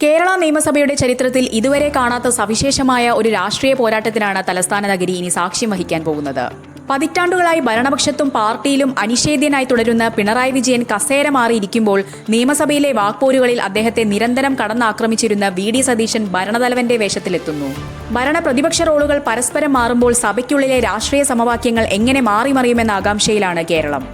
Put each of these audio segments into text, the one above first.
കേരള നിയമസഭയുടെ ചരിത്രത്തിൽ ഇതുവരെ കാണാത്ത സവിശേഷമായ ഒരു രാഷ്ട്രീയ പോരാട്ടത്തിനാണ് തലസ്ഥാന നഗരി ഇനി സാക്ഷ്യം വഹിക്കാൻ പോകുന്നത്. പതിറ്റാണ്ടുകളായി ഭരണപക്ഷത്തും പാർട്ടിയിലും അനിഷേധ്യനായി തുടരുന്ന പിണറായി വിജയൻ കസേര മാറിയിരിക്കുമ്പോൾ നിയമസഭയിലെ വാക്പോരുകളിൽ അദ്ദേഹത്തെ നിരന്തരം കടന്നാക്രമിച്ചിരുന്ന വി.ഡി. സതീശൻ ഭരണതലവന്റെ വേഷത്തിലെത്തുന്നു. ഭരണ പ്രതിപക്ഷ റോളുകൾ പരസ്പരം മാറുമ്പോൾ സഭയ്ക്കുള്ളിലെ രാഷ്ട്രീയ സമവാക്യങ്ങൾ എങ്ങനെ മാറിമറിയുമെന്ന ആകാംക്ഷയിലാണ് കേരളം.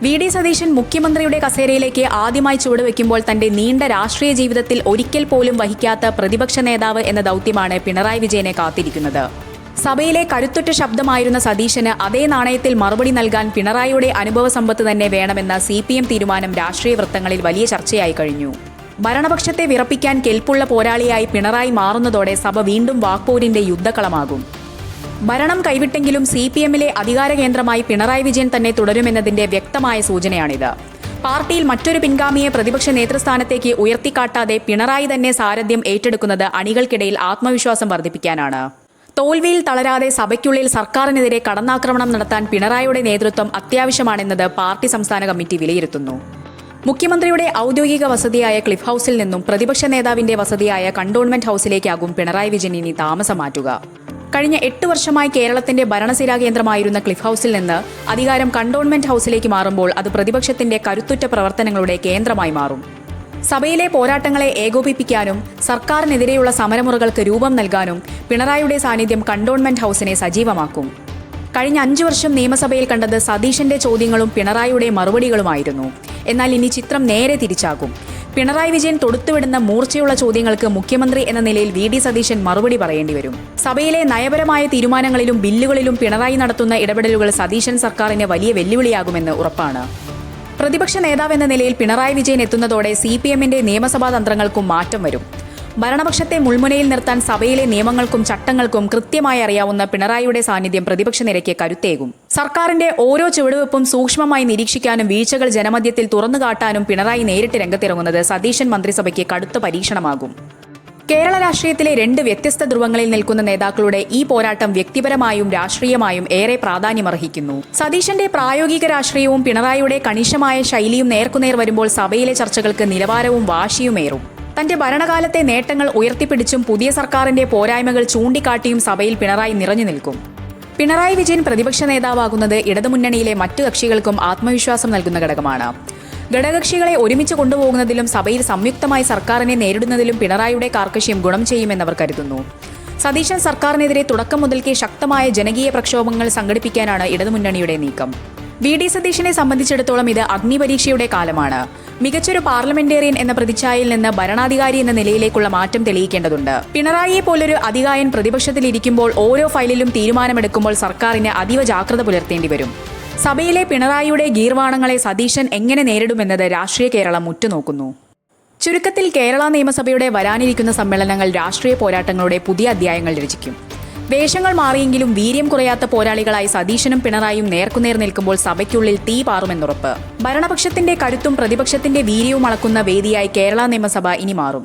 വി.ഡി. സതീശൻ മുഖ്യമന്ത്രിയുടെ കസേരയിലേക്ക് ആദ്യമായി ചുവടുവെക്കുമ്പോൾ തന്റെ നീണ്ട രാഷ്ട്രീയ ജീവിതത്തിൽ ഒരിക്കൽ പോലും വഹിക്കാത്ത പ്രതിപക്ഷ നേതാവ് എന്ന ദൗത്യമാണ് പിണറായി വിജയനെ കാത്തിരിക്കുന്നത്. സഭയിലെ കരുത്തുറ്റ ശബ്ദമായിരുന്ന സതീശന് അതേ നാണയത്തിൽ മറുപടി നൽകാൻ പിണറായിയുടെ അനുഭവ സമ്പത്ത് തന്നെ വേണമെന്ന CPM തീരുമാനം രാഷ്ട്രീയ വൃത്തങ്ങളിൽ വലിയ ചർച്ചയായി കഴിഞ്ഞു. ഭരണപക്ഷത്തെ വിറപ്പിക്കാൻ കെൽപ്പുള്ള പോരാളിയായി പിണറായി മാറുന്നതോടെ സഭ വീണ്ടും വാക്പോരിന്റെ യുദ്ധക്കളമാകും. ഭരണം കൈവിട്ടെങ്കിലും CPMലെ അധികാര കേന്ദ്രമായി പിണറായി വിജയൻ തന്നെ തുടരുമെന്നതിന്റെ വ്യക്തമായ സൂചനയാണിത്. പാർട്ടിയിൽ മറ്റൊരു പിൻഗാമിയെ പ്രതിപക്ഷ നേതൃസ്ഥാനത്തേക്ക് ഉയർത്തിക്കാട്ടാതെ പിണറായി തന്നെ സാരഥ്യം ഏറ്റെടുക്കുന്നത് അണികൾക്കിടയിൽ ആത്മവിശ്വാസം വർദ്ധിപ്പിക്കാനാണ്. തോൽവിയിൽ തളരാതെ സഭയ്ക്കുള്ളിൽ സർക്കാരിനെതിരെ കടന്നാക്രമണം നടത്താൻ പിണറായിയുടെ നേതൃത്വം അത്യാവശ്യമാണെന്നത് പാർട്ടി സംസ്ഥാന കമ്മിറ്റി വിലയിരുത്തുന്നു. മുഖ്യമന്ത്രിയുടെ ഔദ്യോഗിക വസതിയായ ക്ലിഫ് ഹൌസിൽ നിന്നും പ്രതിപക്ഷ നേതാവിന്റെ വസതിയായ കണ്ടോൺമെന്റ് ഹൌസിലേക്കാകും പിണറായി വിജയൻ ഇനി താമസം മാറ്റുക. കഴിഞ്ഞ 8 വർഷമായി കേരളത്തിന്റെ ഭരണസിരാ കേന്ദ്രമായിരുന്ന ക്ലിഫ് ഹൌസിൽ നിന്ന് അധികാരം കണ്ടോൺമെന്റ് ഹൌസിലേക്ക് മാറുമ്പോൾ അത് പ്രതിപക്ഷത്തിന്റെ കരുത്തുറ്റ പ്രവർത്തനങ്ങളുടെ കേന്ദ്രമായി മാറും. സഭയിലെ പോരാട്ടങ്ങളെ ഏകോപിപ്പിക്കാനും സർക്കാരിനെതിരെയുള്ള സമരമുറകൾക്ക് രൂപം നൽകാനും പിണറായിയുടെ സാന്നിധ്യം കണ്ടോൺമെന്റ് ഹൌസിനെ സജീവമാക്കും. കഴിഞ്ഞ 5 വർഷം നിയമസഭയിൽ കണ്ടത് സതീശന്റെ ചോദ്യങ്ങളും പിണറായിയുടെ മറുപടികളുമായിരുന്നു. എന്നാൽ ഇനി ചിത്രം നേരെ തിരിച്ചാകും. പിണറായി വിജയൻ തൊടുത്തുവിടുന്ന മൂർച്ചയുള്ള ചോദ്യങ്ങൾക്ക് മുഖ്യമന്ത്രി എന്ന നിലയിൽ വി.ഡി. സതീശൻ മറുപടി പറയേണ്ടി വരും. സഭയിലെ നയപരമായ തീരുമാനങ്ങളിലും ബില്ലുകളിലും പിണറായി നടത്തുന്ന ഇടപെടലുകൾ സതീശൻ സർക്കാരിന് വലിയ വെല്ലുവിളിയാകുമെന്ന് ഉറപ്പാണ്. പ്രതിപക്ഷ നേതാവെന്ന നിലയിൽ പിണറായി വിജയൻ എത്തുന്നതോടെ CPMന്റെ നിയമസഭാ തന്ത്രങ്ങൾക്കും മാറ്റം വരും. ഭരണപക്ഷത്തെ മുൾമുനയിൽ നിർത്താൻ സഭയിലെ നിയമങ്ങൾക്കും ചട്ടങ്ങൾക്കും കൃത്യമായി അറിയാവുന്ന പിണറായിയുടെ സാന്നിധ്യം പ്രതിപക്ഷ നിരയ്ക്ക് കരുത്തേകും. സർക്കാരിന്റെ ഓരോ ചുവടുവെപ്പും സൂക്ഷ്മമായി നിരീക്ഷിക്കാനും വീഴ്ചകൾ ജനമധ്യത്തിൽ തുറന്നുകാട്ടാനും പിണറായി നേരിട്ട് രംഗത്തിറങ്ങുന്നത് സതീശൻ മന്ത്രിസഭയ്ക്ക് കടുത്ത പരീക്ഷണമാകും. കേരള രാഷ്ട്രീയത്തിലെ 2 വ്യത്യസ്ത ധ്രുവങ്ങളിൽ നിൽക്കുന്ന നേതാക്കളുടെ ഈ പോരാട്ടം വ്യക്തിപരമായും രാഷ്ട്രീയമായും ഏറെ പ്രാധാന്യമർഹിക്കുന്നു. സതീശന്റെ പ്രായോഗിക രാഷ്ട്രീയവും പിണറായിയുടെ കണിശമായ ശൈലിയും നേർക്കുനേർ വരുമ്പോൾ സഭയിലെ ചർച്ചകൾക്ക് നിലവാരവും വാശിയുമേറും. തന്റെ ഭരണകാലത്തെ നേട്ടങ്ങൾ ഉയർത്തിപ്പിടിച്ചും പുതിയ സർക്കാരിന്റെ പോരായ്മകൾ ചൂണ്ടിക്കാട്ടിയും സഭയിൽ പിണറായി നിറഞ്ഞു നിൽക്കും. പിണറായി വിജയൻ പ്രതിപക്ഷ നേതാവാകുന്നത് ഇടതുമുന്നണിയിലെ മറ്റു കക്ഷികൾക്കും ആത്മവിശ്വാസം നൽകുന്ന ഘടകമാണ്. ഘടകകക്ഷികളെ ഒരുമിച്ച് കൊണ്ടുപോകുന്നതിലും സഭയിൽ സംയുക്തമായി സർക്കാരിനെ നേരിടുന്നതിലും പിണറായിയുടെ കാർക്കശ്യം ഗുണം ചെയ്യുമെന്നവർ കരുതുന്നു. സതീശൻ സർക്കാരിനെതിരെ തുടക്കം മുതൽക്കേ ശക്തമായ ജനകീയ പ്രക്ഷോഭങ്ങൾ സംഘടിപ്പിക്കാനാണ് ഇടതുമുന്നണിയുടെ നീക്കം. വി.ഡി. സതീശനെ സംബന്ധിച്ചിടത്തോളം ഇത് അഗ്നിപരീക്ഷയുടെ കാലമാണ്. മികച്ചൊരു പാർലമെന്റേറിയൻ എന്ന പ്രതിച്ഛായയിൽ നിന്ന് ഭരണാധികാരി എന്ന നിലയിലേക്കുള്ള മാറ്റം തെളിയിക്കേണ്ടതുണ്ട്. പിണറായിയെ പോലൊരു അധികായൻ പ്രതിപക്ഷത്തിലിരിക്കുമ്പോൾ ഓരോ ഫയലിലും തീരുമാനമെടുക്കുമ്പോൾ സർക്കാരിന് അതീവ ജാഗ്രത പുലർത്തേണ്ടി വരും. സഭയിലെ പിണറായിയുടെ ഗീർവാണങ്ങളെ സതീശൻ എങ്ങനെ നേരിടുമെന്നത് രാഷ്ട്രീയ കേരളം ഉറ്റുനോക്കുന്നു. ചുരുക്കത്തിൽ കേരള നിയമസഭയുടെ വരാനിരിക്കുന്ന സമ്മേളനങ്ങൾ രാഷ്ട്രീയ പോരാട്ടങ്ങളുടെ പുതിയ അധ്യായങ്ങൾ രചിക്കും. വേഷങ്ങൾ മാറിയെങ്കിലും വീര്യം കുറയാത്ത പോരാളികളായി സതീശനും പിണറായിയും നേർക്കുനേർ നിൽക്കുമ്പോൾ സഭയ്ക്കുള്ളിൽ തീ പാറുമെന്നുറപ്പ്. ഭരണപക്ഷത്തിന്റെ കരുത്തും പ്രതിപക്ഷത്തിന്റെ വീര്യവും അളക്കുന്ന വേദിയായി കേരള നിയമസഭ ഇനി മാറും.